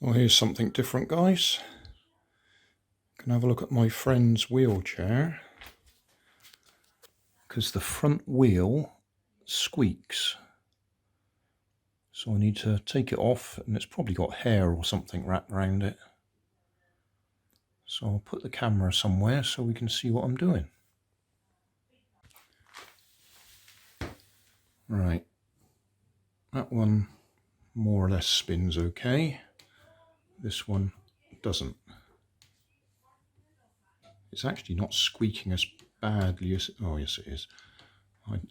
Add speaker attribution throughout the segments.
Speaker 1: Well, here's something different, guys. You can have a look at my friend's wheelchair, because the front wheel squeaks. So I need to take it off, and it's probably got hair or something wrapped around it. So I'll put the camera somewhere so we can see what I'm doing. Right, that one more or less spins okay. This one doesn't. It's actually not squeaking as badly as... oh yes it is.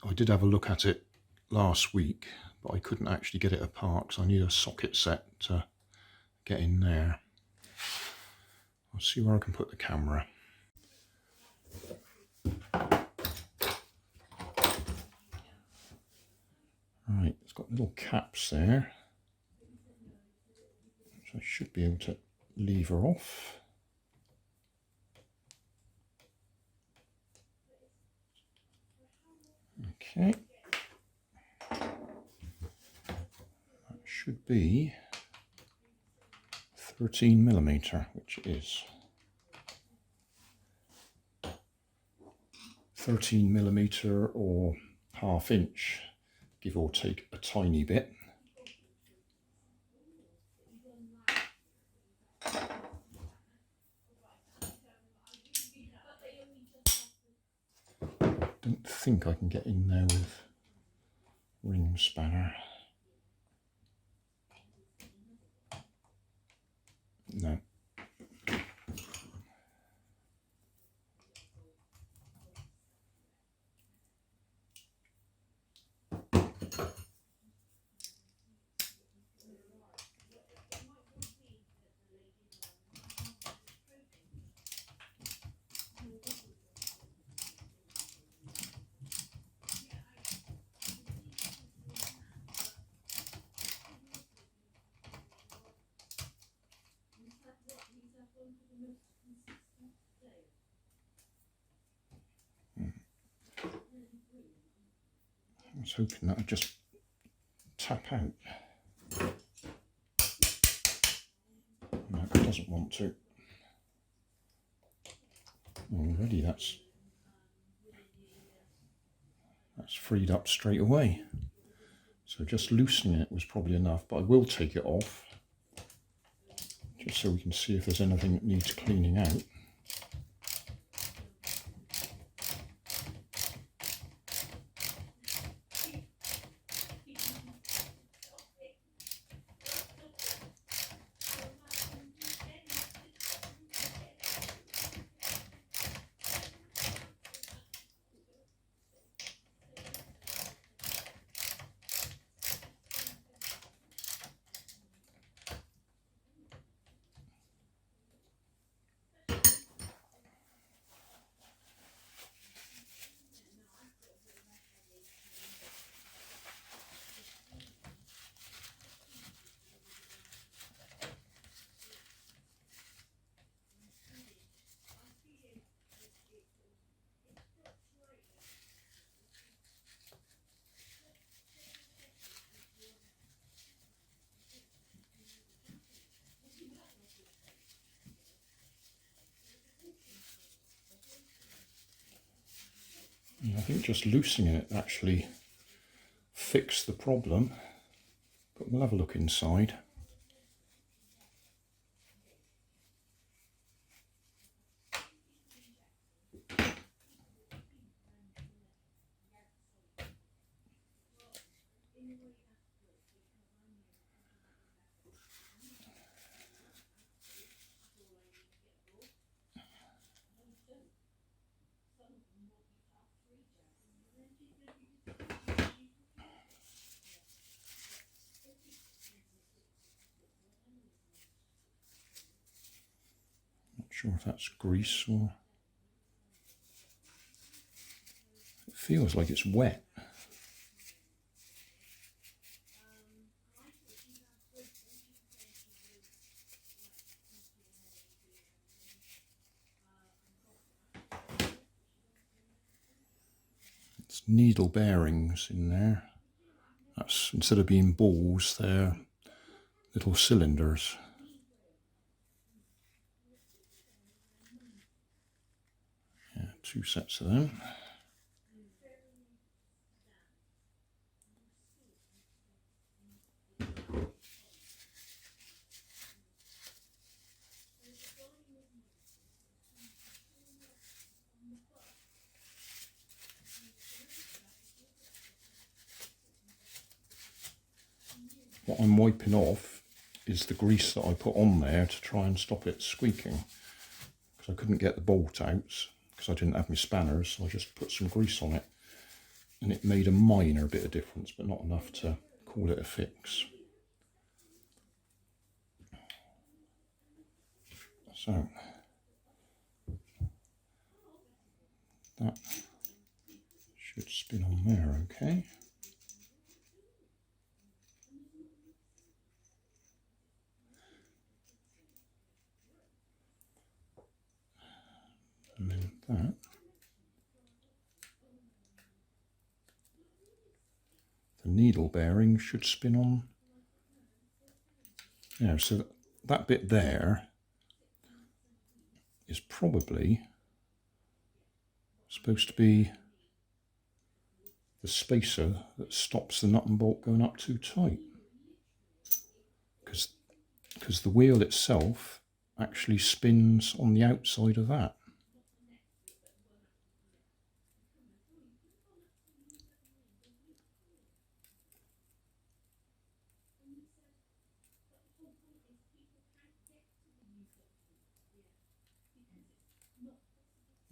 Speaker 1: I did have a look at it last week, but I couldn't actually get it apart because I need a socket set to get in there. I'll see where I can put the camera. Right, it's got little caps there, so I should be able to lever off. Okay, that should be 13mm, which it is. 13mm or ½ inch, give or take a tiny bit. Don't think I can get in there with ring spanner. No. I was hoping that would just tap out. No, it doesn't want to. Already that's freed up straight away. So just loosening it was probably enough, but I will take it off just so we can see if there's anything that needs cleaning out. I think just loosening it actually fixed the problem, but we'll have a look inside. Not sure if that's grease or... it feels like it's wet. It's needle bearings in there. That's, instead of being balls, they're little cylinders. 2 sets of them. What I'm wiping off is the grease that I put on there to try and stop it squeaking, because I couldn't get the bolt out because I didn't have my spanners, so I just put some grease on it, and it made a minor bit of difference, but not enough to call it a fix. So that should spin on there, okay. And then that. The needle bearing should spin on. Yeah, so that bit there is probably supposed to be the spacer that stops the nut and bolt going up too tight. Because the wheel itself actually spins on the outside of that.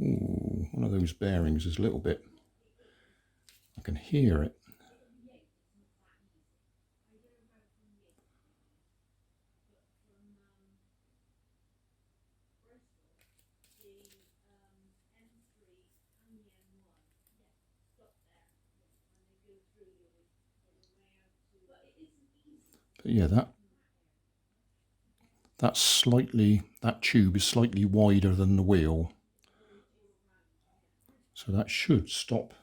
Speaker 1: Ooh, one of those bearings is a little bit, I can hear it. But yeah, that tube is slightly wider than the wheel. So that should stop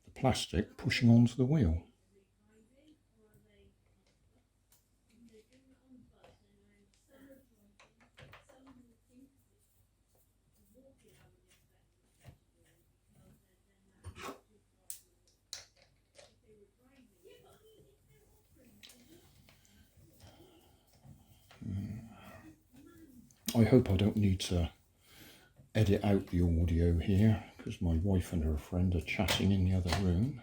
Speaker 1: the plastic pushing onto the wheel. I hope I don't need to edit out the audio here, because my wife and her friend are chatting in the other room.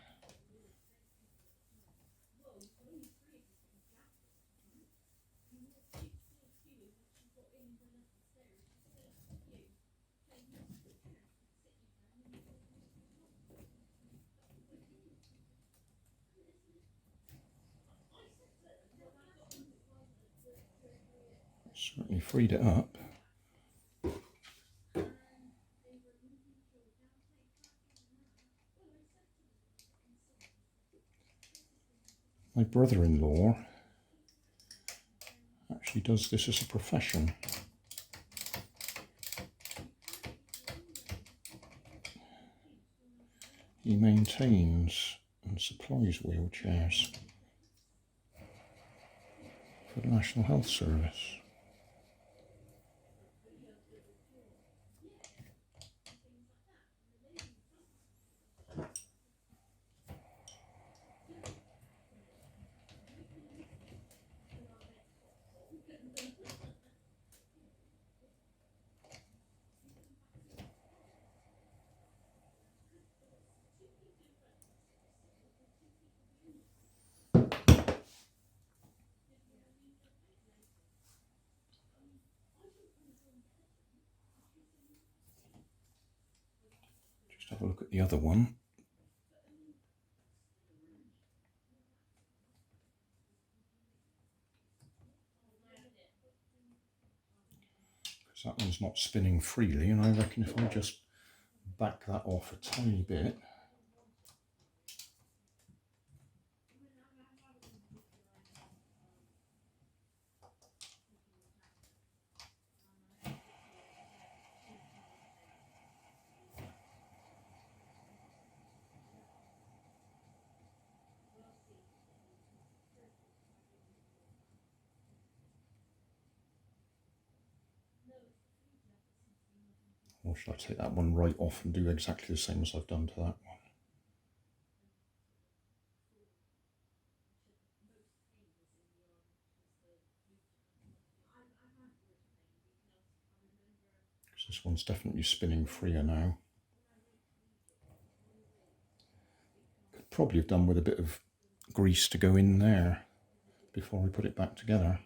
Speaker 1: Certainly freed it up. My brother-in-law actually does this as a profession. He maintains and supplies wheelchairs for the National Health Service. Just have a look at the other one. Because that one's not spinning freely, and I reckon if I just back that off a tiny bit. Or should I take that one right off and do exactly the same as I've done to that one? Because this one's definitely spinning freer now. Could probably have done with a bit of grease to go in there before we put it back together.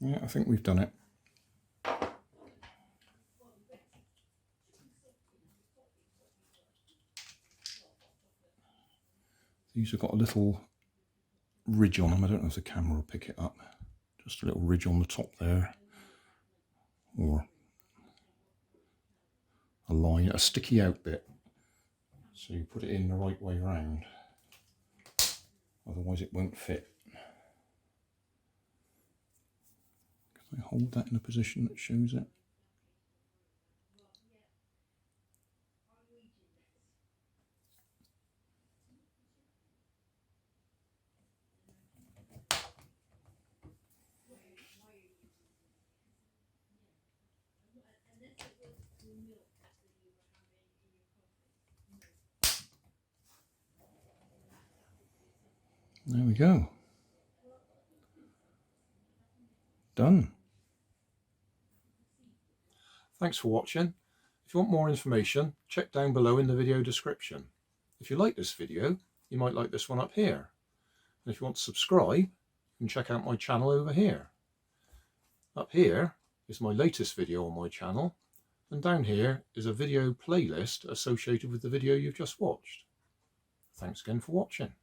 Speaker 1: No, I think we've done it. These have got a little ridge on them. I don't know if the camera will pick it up. Just a little ridge on the top there, or a line, a sticky out bit. So you put it in the right way around, otherwise it won't fit. Can I hold that in a position that shows it? There we go. Done. Thanks for watching. If you want more information, check down below in the video description. If you like this video, you might like this one up here. And if you want to subscribe, you can check out my channel over here. Up here is my latest video on my channel, and down here is a video playlist associated with the video you've just watched. Thanks again for watching.